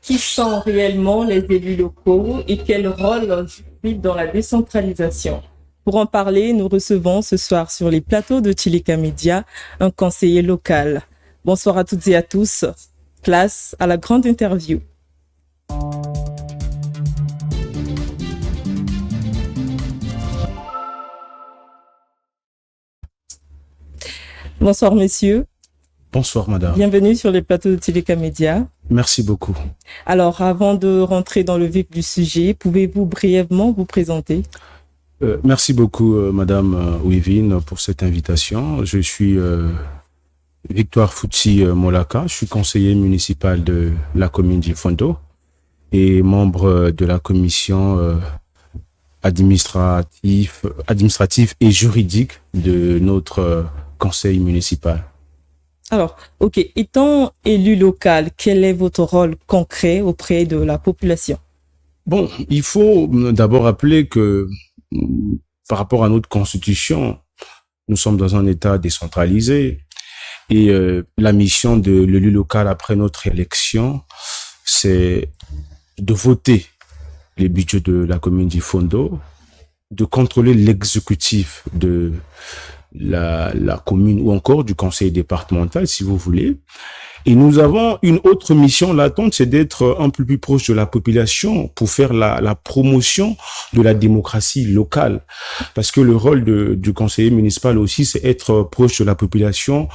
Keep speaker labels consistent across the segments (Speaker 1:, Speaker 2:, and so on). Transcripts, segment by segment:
Speaker 1: Qui sont réellement les élus locaux et quel rôle jouent dans la décentralisation? Pour en parler, nous recevons ce soir sur les plateaux de Tchilika Média un conseiller local. Bonsoir à toutes et à tous. Place à la grande interview. Bonsoir messieurs.
Speaker 2: Bonsoir madame.
Speaker 1: Bienvenue sur les plateaux de Tchilika Média.
Speaker 2: Merci beaucoup.
Speaker 1: Alors, avant de rentrer dans le vif du sujet, pouvez-vous brièvement vous présenter?
Speaker 2: Merci beaucoup madame Wivine pour cette invitation. Je suis Victoire Futsi Molaka, je suis conseiller municipal de la commune d'Ifondo et membre de la commission administrative et juridique de notre conseil municipal.
Speaker 1: Alors, ok, étant élu local, quel est votre rôle concret auprès de la population?
Speaker 2: Bon, il faut d'abord rappeler que par rapport à notre constitution, nous sommes dans un État décentralisé et la mission de l'élu local après notre élection, c'est de voter les budgets de la commune d'Ifondo, de contrôler l'exécutif de la commune ou encore du conseil départemental, si vous voulez. Et nous avons une autre mission latente, c'est d'être un peu plus proche de la population pour faire la promotion de la démocratie locale. Parce que le rôle du conseiller municipal aussi, c'est être proche de la population,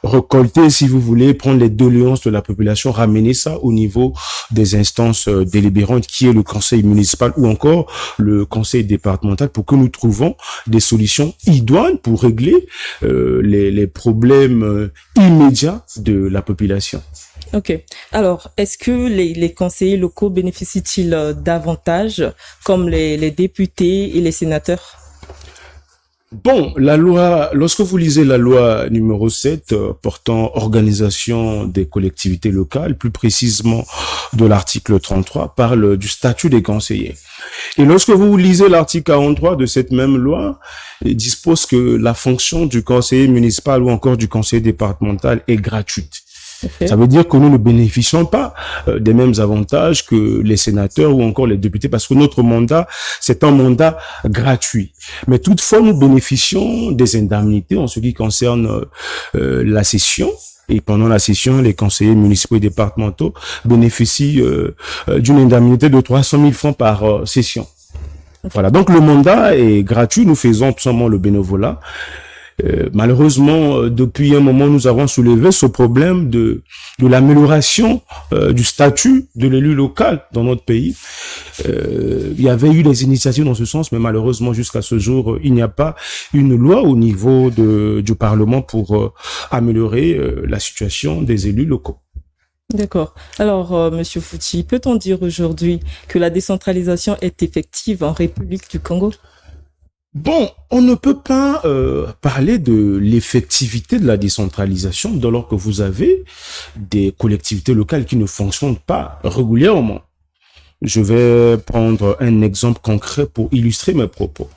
Speaker 2: récolter, si vous voulez, prendre les doléances de la population, ramener ça au niveau des instances délibérantes, qui est le conseil municipal ou encore le conseil départemental, pour que nous trouvons des solutions idoines pour régler les problèmes immédiats de la population.
Speaker 1: Ok. Alors, est-ce que les conseillers locaux bénéficient-ils d'avantages comme les députés et les sénateurs?
Speaker 2: Bon, la loi, lorsque vous lisez la loi numéro 7 portant organisation des collectivités locales, plus précisément de l'article 33, parle du statut des conseillers. Et lorsque vous lisez l'article 43 de cette même loi, il dispose que la fonction du conseiller municipal ou encore du conseiller départemental est gratuite. Okay. Ça veut dire que nous ne bénéficions pas des mêmes avantages que les sénateurs ou encore les députés, parce que notre mandat, c'est un mandat gratuit. Mais toutefois, nous bénéficions des indemnités en ce qui concerne la session. Et pendant la session, les conseillers municipaux et départementaux bénéficient d'une indemnité de 300 000 francs par session. Voilà, donc le mandat est gratuit, nous faisons tout simplement le bénévolat. Malheureusement, depuis un moment, nous avons soulevé ce problème de l'amélioration du statut de l'élu local dans notre pays. Il y avait eu des initiatives dans ce sens, mais malheureusement, jusqu'à ce jour, il n'y a pas une loi au niveau du Parlement pour améliorer la situation des élus locaux.
Speaker 1: D'accord. Alors, Monsieur Futsi, peut-on dire aujourd'hui que la décentralisation est effective en République du Congo?
Speaker 2: Bon, on ne peut pas parler de l'effectivité de la décentralisation dès lors que vous avez des collectivités locales qui ne fonctionnent pas régulièrement. Je vais prendre un exemple concret pour illustrer mes propos.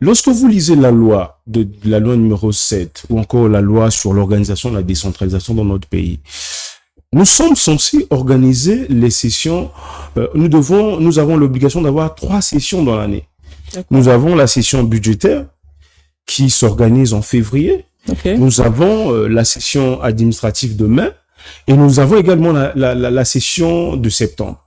Speaker 2: Lorsque vous lisez la loi numéro 7 ou encore la loi sur l'organisation de la décentralisation dans notre pays, nous sommes censés organiser les sessions. Nous avons l'obligation d'avoir 3 sessions dans l'année. Nous avons la session budgétaire qui s'organise en février. Okay. Nous avons la session administrative de mai et nous avons également la session de septembre.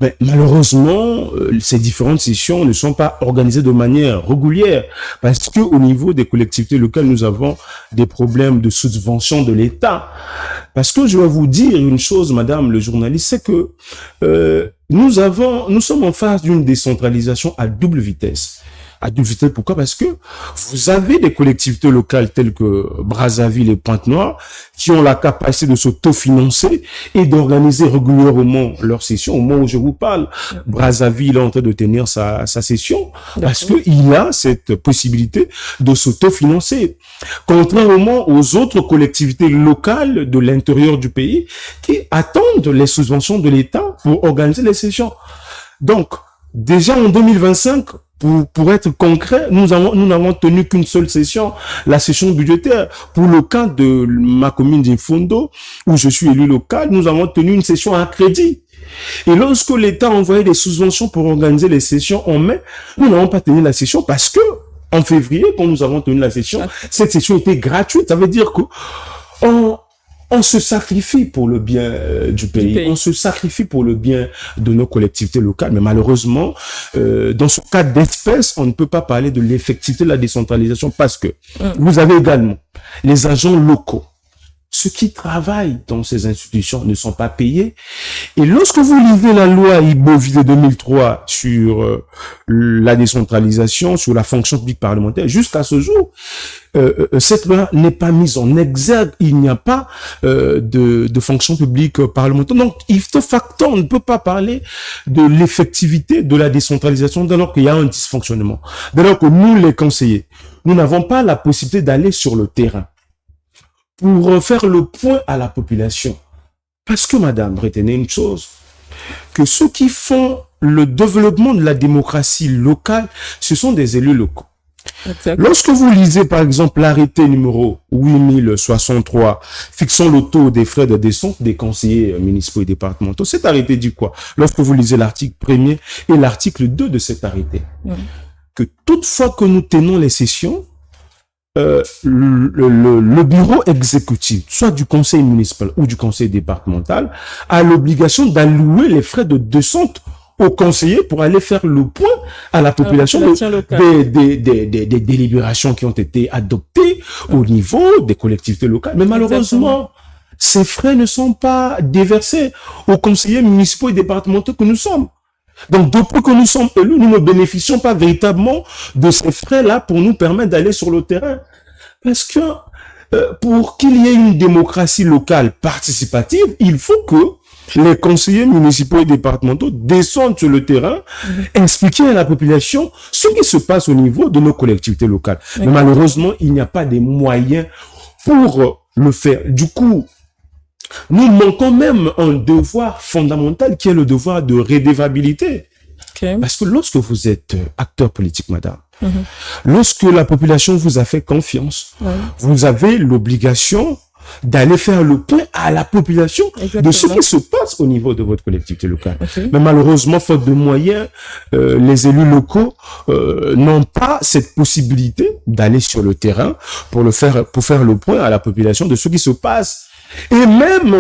Speaker 2: Mais malheureusement, ces différentes sessions ne sont pas organisées de manière régulière parce que au niveau des collectivités locales, nous avons des problèmes de subvention de l'État. Parce que je vais vous dire une chose, madame le journaliste, c'est que nous sommes en phase d'une décentralisation à double vitesse. À double vitesse, pourquoi? Parce que vous avez des collectivités locales telles que Brazzaville et Pointe-Noire qui ont la capacité de s'autofinancer et d'organiser régulièrement leurs sessions. Au moment où je vous parle, Brazzaville est en train de tenir sa session parce qu'il a cette possibilité de s'autofinancer. Contrairement aux autres collectivités locales de l'intérieur du pays qui attendent les subventions de l'État pour organiser les sessions. Donc, déjà en 2025, pour être concret, nous n'avons tenu qu'une seule session, la session budgétaire. Pour le cas de ma commune d'Imfundo, où je suis élu local, nous avons tenu une session à crédit. Et lorsque l'État a envoyé des subventions pour organiser les sessions en mai, nous n'avons pas tenu la session parce que, en février, quand nous avons tenu la session, cette session était gratuite. Ça veut dire que on se sacrifie pour le bien du pays. On se sacrifie pour le bien de nos collectivités locales. Mais malheureusement, dans ce cas d'espèce, on ne peut pas parler de l'effectivité de la décentralisation parce que vous avez également les agents locaux. Ceux qui travaillent dans ces institutions ne sont pas payés. Et lorsque vous lisez la loi Ibovi de 2003 sur la décentralisation, sur la fonction publique parlementaire, jusqu'à ce jour, cette loi n'est pas mise en exergue. Il n'y a pas de fonction publique parlementaire. Donc, ipso facto, on ne peut pas parler de l'effectivité de la décentralisation dès lors qu'il y a un dysfonctionnement. Dès lors que nous, les conseillers, nous n'avons pas la possibilité d'aller sur le terrain pour faire le point à la population. Parce que, madame, retenez une chose, que ceux qui font le développement de la démocratie locale, ce sont des élus locaux. Exactement. Lorsque vous lisez, par exemple, l'arrêté numéro 8063, fixant le taux des frais de descente des conseillers municipaux et départementaux, cet arrêté dit quoi? Lorsque vous lisez l'article 1er et l'article 2 de cet arrêté, que toutefois que nous tenons les sessions, le bureau exécutif, soit du conseil municipal ou du conseil départemental, a l'obligation d'allouer les frais de descente aux conseillers pour aller faire le point à la population des délibérations qui ont été adoptées au niveau des collectivités locales. Mais malheureusement, ces frais ne sont pas déversés aux conseillers municipaux et départementaux que nous sommes. Donc, depuis que nous sommes élus, nous ne bénéficions pas véritablement de ces frais-là pour nous permettre d'aller sur le terrain. Parce que pour qu'il y ait une démocratie locale participative, il faut que les conseillers municipaux et départementaux descendent sur le terrain, expliquer à la population ce qui se passe au niveau de nos collectivités locales. Mais malheureusement, il n'y a pas des moyens pour le faire. Du coup, nous manquons même un devoir fondamental qui est le devoir de redevabilité. Parce que lorsque vous êtes acteur politique, madame, lorsque la population vous a fait confiance, vous avez l'obligation d'aller faire le point à la population de ce qui se passe au niveau de votre collectivité locale. Mais malheureusement, faute de moyens, les élus locaux n'ont pas cette possibilité d'aller sur le terrain pour faire le point à la population de ce qui se passe. Et même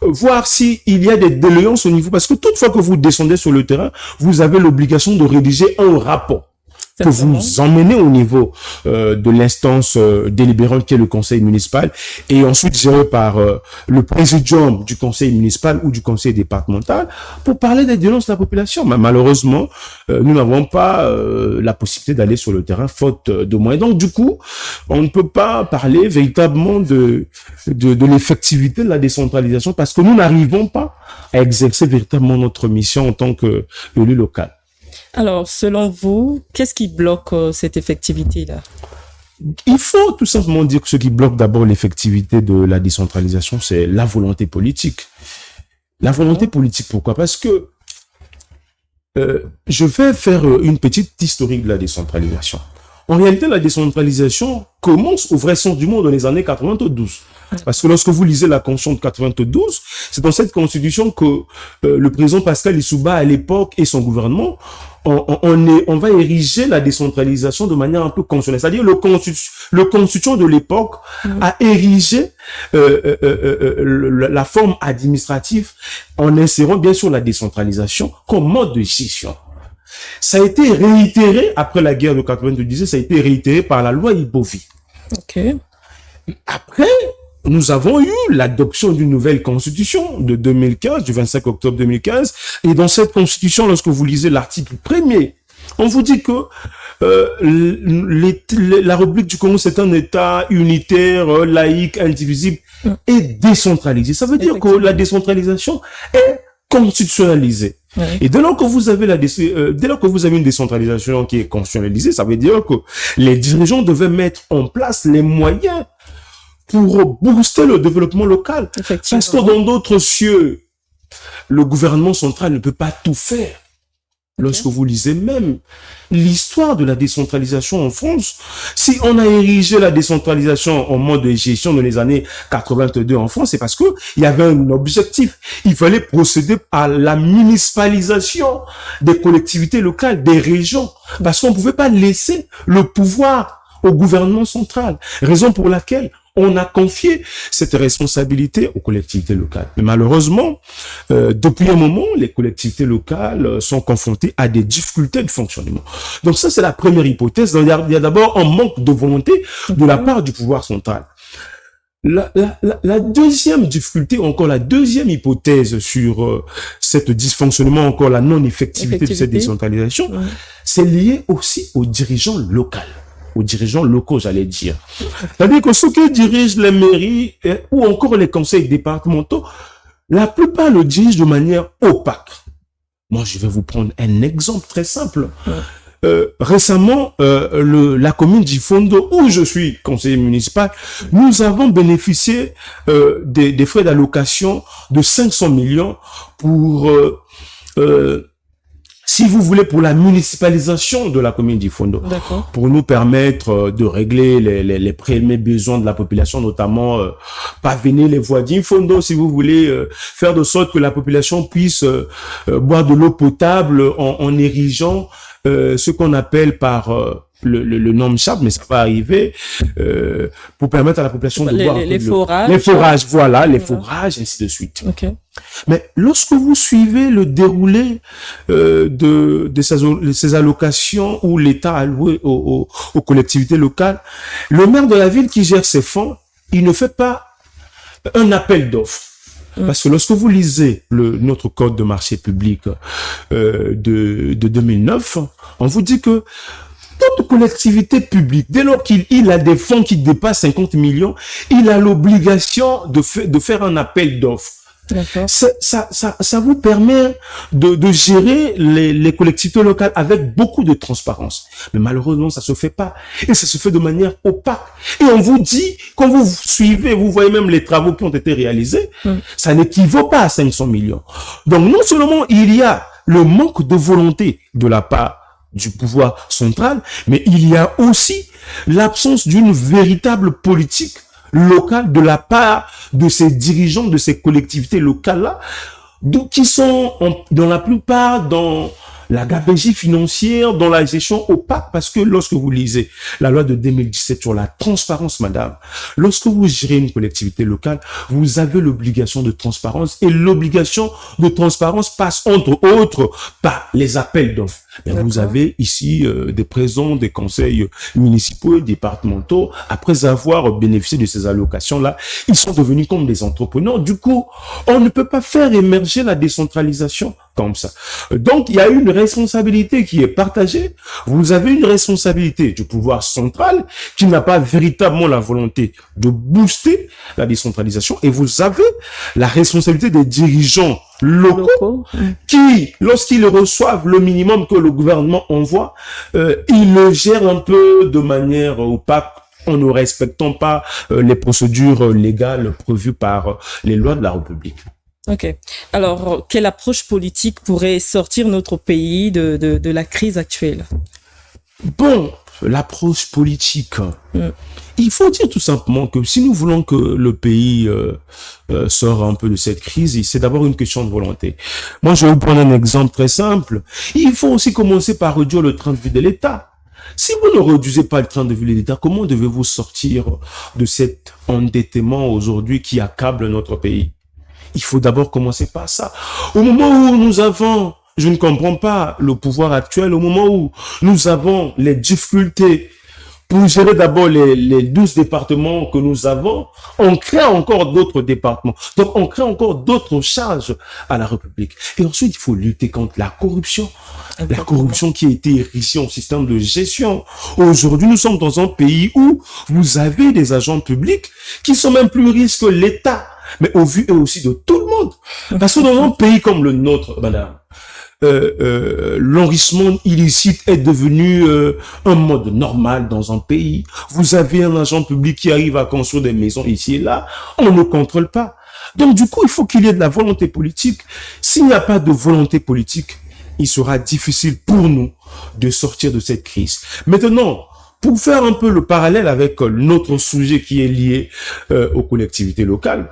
Speaker 2: voir s'il y a des déléances au niveau, parce que toutefois que vous descendez sur le terrain, vous avez l'obligation de rédiger un rapport que vous emmenez au niveau de l'instance délibérante qui est le conseil municipal et ensuite géré par le présidium du conseil municipal ou du conseil départemental pour parler des violences de la population. Mais malheureusement, nous n'avons pas la possibilité d'aller sur le terrain faute de moyens. Donc du coup, on ne peut pas parler véritablement de l'effectivité de la décentralisation parce que nous n'arrivons pas à exercer véritablement notre mission en tant qu'élu local.
Speaker 1: Alors, selon vous, qu'est-ce qui bloque cette effectivité-là?
Speaker 2: Il faut tout simplement dire que ce qui bloque d'abord l'effectivité de la décentralisation, c'est la volonté politique. La volonté politique, pourquoi? Parce que je vais faire une petite historique de la décentralisation. En réalité, la décentralisation commence au vrai sens du mot dans les années 92. Parce que lorsque vous lisez la Constitution de 92, c'est dans cette Constitution que le président Pascal Lissouba, à l'époque, et son gouvernement, on va ériger la décentralisation de manière un peu constitutionnelle. C'est-à-dire le Constitution de l'époque a érigé la forme administrative en insérant bien sûr la décentralisation comme mode de gestion. Ça a été réitéré après la guerre de 92, ça a été réitéré par la loi Ibovi. Après, nous avons eu l'adoption d'une nouvelle constitution de 2015, du 25 octobre 2015. Et dans cette constitution, lorsque vous lisez l'article 1er, on vous dit que la République du Congo, c'est un État unitaire, laïque, indivisible et décentralisé. Ça veut dire que la décentralisation est constitutionnalisée. Et dès lors que vous avez une décentralisation qui est constitutionnalisée, ça veut dire que les dirigeants devaient mettre en place les moyens pour booster le développement local. Parce que dans d'autres cieux, le gouvernement central ne peut pas tout faire. Lorsque vous lisez même l'histoire de la décentralisation en France, si on a érigé la décentralisation en mode de gestion dans les années 82 en France, c'est parce que il y avait un objectif. Il fallait procéder à la municipalisation des collectivités locales, des régions, parce qu'on ne pouvait pas laisser le pouvoir au gouvernement central. Raison pour laquelle on a confié cette responsabilité aux collectivités locales. Mais malheureusement, depuis un moment, les collectivités locales sont confrontées à des difficultés de fonctionnement. Donc ça, c'est la première hypothèse. Il y a d'abord un manque de volonté de la part du pouvoir central. La deuxième difficulté, encore la deuxième hypothèse sur cet dysfonctionnement, encore la non-effectivité de cette décentralisation, c'est lié aussi aux dirigeants locaux. Aux dirigeants locaux, j'allais dire. C'est-à-dire que ceux qui dirigent les mairies ou encore les conseils départementaux, la plupart le dirigent de manière opaque. Moi, je vais vous prendre un exemple très simple. Récemment, la commune d'Ifondo, où je suis conseiller municipal, nous avons bénéficié des frais d'allocation de 500 millions pour... si vous voulez, pour la municipalisation de la commune d'Ifondo, pour nous permettre de régler les premiers besoins de la population, notamment paviner les voies d'Ifondo, si vous voulez, faire de sorte que la population puisse boire de l'eau potable en érigeant ce qu'on appelle par le nom chap, mais ça va arriver pour permettre à la population de boire
Speaker 1: les forages.
Speaker 2: Les forages, voilà, les forages, ainsi de suite. Mais lorsque vous suivez le déroulé de ces allocations où l'État a alloué aux collectivités locales, le maire de la ville qui gère ces fonds, il ne fait pas un appel d'offres. Parce que lorsque vous lisez notre code de marché public de 2009, on vous dit que toute collectivité publique, dès lors qu'il a des fonds qui dépassent 50 millions, il a l'obligation de faire un appel d'offres. Ça vous permet de gérer les collectivités locales avec beaucoup de transparence. Mais malheureusement, ça se fait pas. Et ça se fait de manière opaque. Et on vous dit, quand vous suivez, vous voyez même les travaux qui ont été réalisés, ça n'équivaut pas à 500 millions. Donc, non seulement il y a le manque de volonté de la part du pouvoir central, mais il y a aussi l'absence d'une véritable politique locale de la part de ces dirigeants de ces collectivités locales-là, qui sont dans la plupart dans la gabegie financière, dans la gestion opaque, parce que lorsque vous lisez la loi de 2017 sur la transparence, madame, lorsque vous gérez une collectivité locale, vous avez l'obligation de transparence, et l'obligation de transparence passe entre autres par les appels d'offres. Vous avez ici des présidents des conseils municipaux et départementaux. Après avoir bénéficié de ces allocations-là, ils sont devenus comme des entrepreneurs. Du coup, on ne peut pas faire émerger la décentralisation comme ça. Donc, il y a une responsabilité qui est partagée. Vous avez une responsabilité du pouvoir central qui n'a pas véritablement la volonté de booster la décentralisation. Et vous avez la responsabilité des dirigeants locaux qui, lorsqu'ils reçoivent le minimum que le gouvernement envoie, ils le gèrent un peu de manière opaque en ne respectant pas les procédures légales prévues par les lois de la République.
Speaker 1: Ok. Alors, quelle approche politique pourrait sortir notre pays de la crise actuelle?
Speaker 2: Bon, l'approche politique. Il faut dire tout simplement que si nous voulons que le pays sorte un peu de cette crise, c'est d'abord une question de volonté. Moi, je vais vous prendre un exemple très simple. Il faut aussi commencer par réduire le train de vie de l'État. Si vous ne réduisez pas le train de vie de l'État, comment devez-vous sortir de cet endettement aujourd'hui qui accable notre pays? Il faut d'abord commencer par ça. Au moment où nous avons, je ne comprends pas le pouvoir actuel, au moment où nous avons les difficultés pour gérer d'abord les 12 départements que nous avons, on crée encore d'autres départements. Donc, on crée encore d'autres charges à la République. Et ensuite, il faut lutter contre la corruption. La corruption qui a été érigée en système de gestion. Aujourd'hui, nous sommes dans un pays où vous avez des agents publics qui sont même plus riches que l'État. Mais au vu aussi de tout le monde. Parce que dans un pays comme le nôtre, madame, l'enrichissement illicite est devenu un mode normal dans un pays. Vous avez un agent public qui arrive à construire des maisons ici et là, on ne contrôle pas. Donc du coup, il faut qu'il y ait de la volonté politique. S'il n'y a pas de volonté politique, il sera difficile pour nous de sortir de cette crise. Maintenant, pour faire un peu le parallèle avec notre sujet qui est lié aux collectivités locales,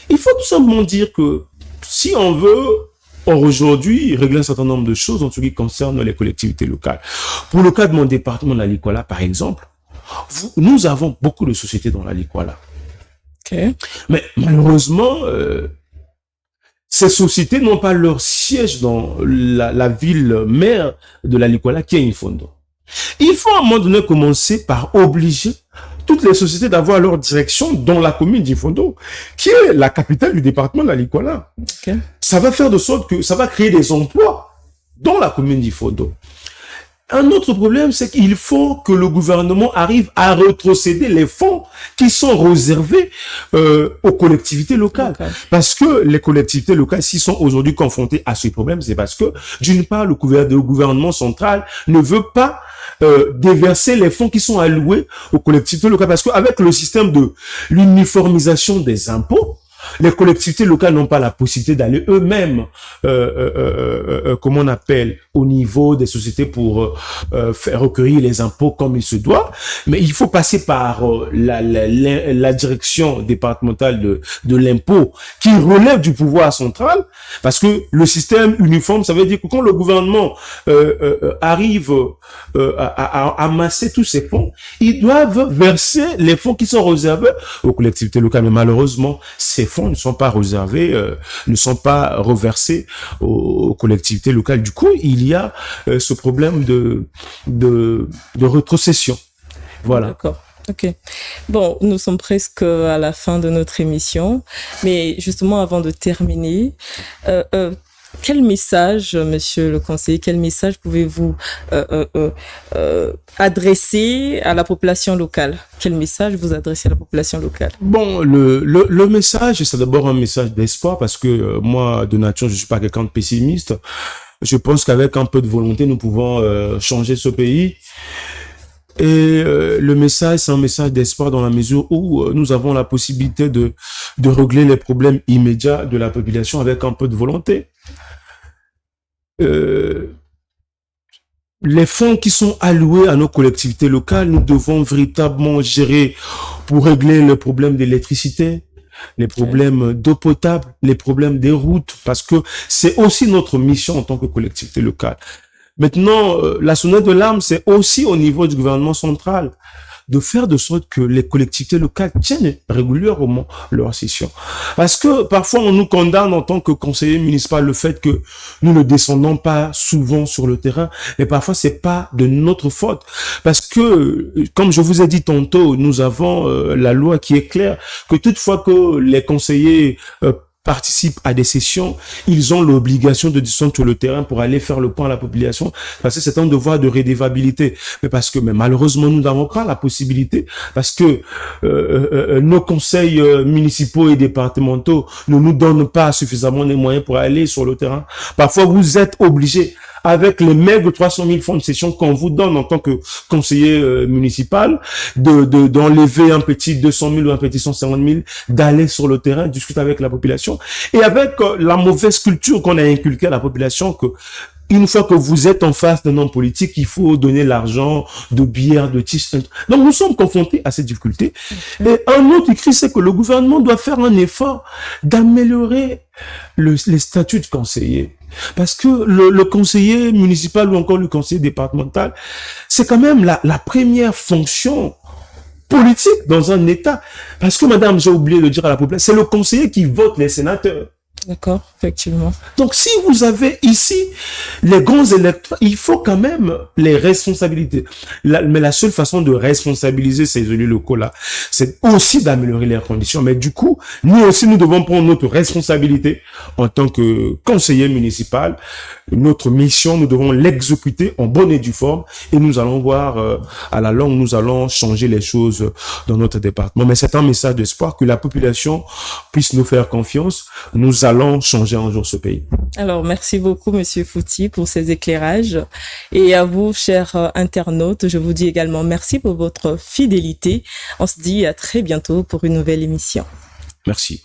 Speaker 2: il faut tout simplement dire que si on veut aujourd'hui régler un certain nombre de choses en ce qui concerne les collectivités locales. Pour le cas de mon département de la Likwala, par exemple, nous avons beaucoup de sociétés dans la Likwala.
Speaker 1: Okay.
Speaker 2: Mais malheureusement, ces sociétés n'ont pas leur siège dans la ville mère de la Likwala, qui est Infondo. Il faut à un moment donné commencer par obliger toutes les sociétés d'avoir leur direction dans la commune d'Infondo, qui est la capitale du département de la Likwala.
Speaker 1: Okay.
Speaker 2: Ça va faire de sorte que ça va créer des emplois dans la commune d'Infondo. Un autre problème, c'est qu'il faut que le gouvernement arrive à rétrocéder les fonds qui sont réservés aux collectivités locales. Okay. Parce que les collectivités locales, s'ils sont aujourd'hui confrontés à ce problème, c'est parce que, d'une part, le gouvernement central ne veut pas déverser les fonds qui sont alloués aux collectivités locales. Parce qu'avec le système de l'uniformisation des impôts, les collectivités locales n'ont pas la possibilité d'aller eux-mêmes, comment on appelle, au niveau des sociétés pour faire recueillir les impôts comme il se doit. Mais il faut passer par la direction départementale de l'impôt qui relève du pouvoir central, parce que le système uniforme, ça veut dire que quand le gouvernement arrive à amasser tous ces fonds, ils doivent verser les fonds qui sont réservés aux collectivités locales. Mais malheureusement, ces fonds ne sont pas réservés, ne sont pas reversés aux collectivités locales. Du coup, il y a ce problème de rétrocession. Voilà.
Speaker 1: D'accord. Ok. Bon, nous sommes presque à la fin de notre émission, mais justement, avant de terminer, quel message, monsieur le conseiller, quel message pouvez-vous adresser à la population locale? Quel message vous adressez à la population locale?
Speaker 2: Bon, le message, c'est d'abord un message d'espoir, parce que moi, de nature, je suis pas quelqu'un de pessimiste. Je pense qu'avec un peu de volonté, nous pouvons changer ce pays. Et le message, c'est un message d'espoir dans la mesure où nous avons la possibilité de régler les problèmes immédiats de la population avec un peu de volonté. Les fonds qui sont alloués à nos collectivités locales, nous devons véritablement gérer pour régler le problème d'électricité, les problèmes d'eau potable, les problèmes des routes, parce que c'est aussi notre mission en tant que collectivité locale. Maintenant, la sonnette de l'alarme, c'est aussi au niveau du gouvernement central de faire de sorte que les collectivités locales tiennent régulièrement leur session. Parce que parfois, on nous condamne en tant que conseiller municipal le fait que nous ne descendons pas souvent sur le terrain, mais parfois, c'est pas de notre faute. Parce que, comme je vous ai dit tantôt, nous avons la loi qui est claire que toutefois que les conseillers participent à des sessions, ils ont l'obligation de descendre sur le terrain pour aller faire le point à la population, parce que c'est un devoir de redevabilité. Mais malheureusement, nous n'avons pas la possibilité, parce que nos conseils municipaux et départementaux ne nous donnent pas suffisamment les moyens pour aller sur le terrain. Parfois, vous êtes obligés, avec les maigres 300 000 fonds de session qu'on vous donne en tant que conseiller municipal, d'enlever un petit 200 000 ou un petit 150 000, d'aller sur le terrain, discuter avec la population. Et avec la mauvaise culture qu'on a inculquée à la population, que une fois que vous êtes en face d'un homme politique, il faut donner l'argent de bière, de tiges. Donc, nous sommes confrontés à ces difficultés. Et un autre écrit, c'est que le gouvernement doit faire un effort d'améliorer les statuts de conseiller. Parce que le conseiller municipal ou encore le conseiller départemental, c'est quand même la première fonction politique dans un État. Parce que, madame, j'ai oublié de dire à la population, c'est le conseiller qui vote les sénateurs.
Speaker 1: D'accord, effectivement.
Speaker 2: Donc, si vous avez ici les grands électeurs, il faut quand même les responsabilités. Mais la seule façon de responsabiliser ces élus locaux-là, c'est aussi d'améliorer leurs conditions. Mais du coup, nous aussi, nous devons prendre notre responsabilité en tant que conseiller municipal. Notre mission, nous devons l'exécuter en bonne et due forme. Et nous allons voir, à la longue, nous allons changer les choses dans notre département. Mais c'est un message d'espoir que la population puisse nous faire confiance. Nous allons changer un jour ce pays.
Speaker 1: Alors, merci beaucoup, Monsieur Fouti, pour ces éclairages. Et à vous, chers internautes, je vous dis également merci pour votre fidélité. On se dit à très bientôt pour une nouvelle émission.
Speaker 2: Merci.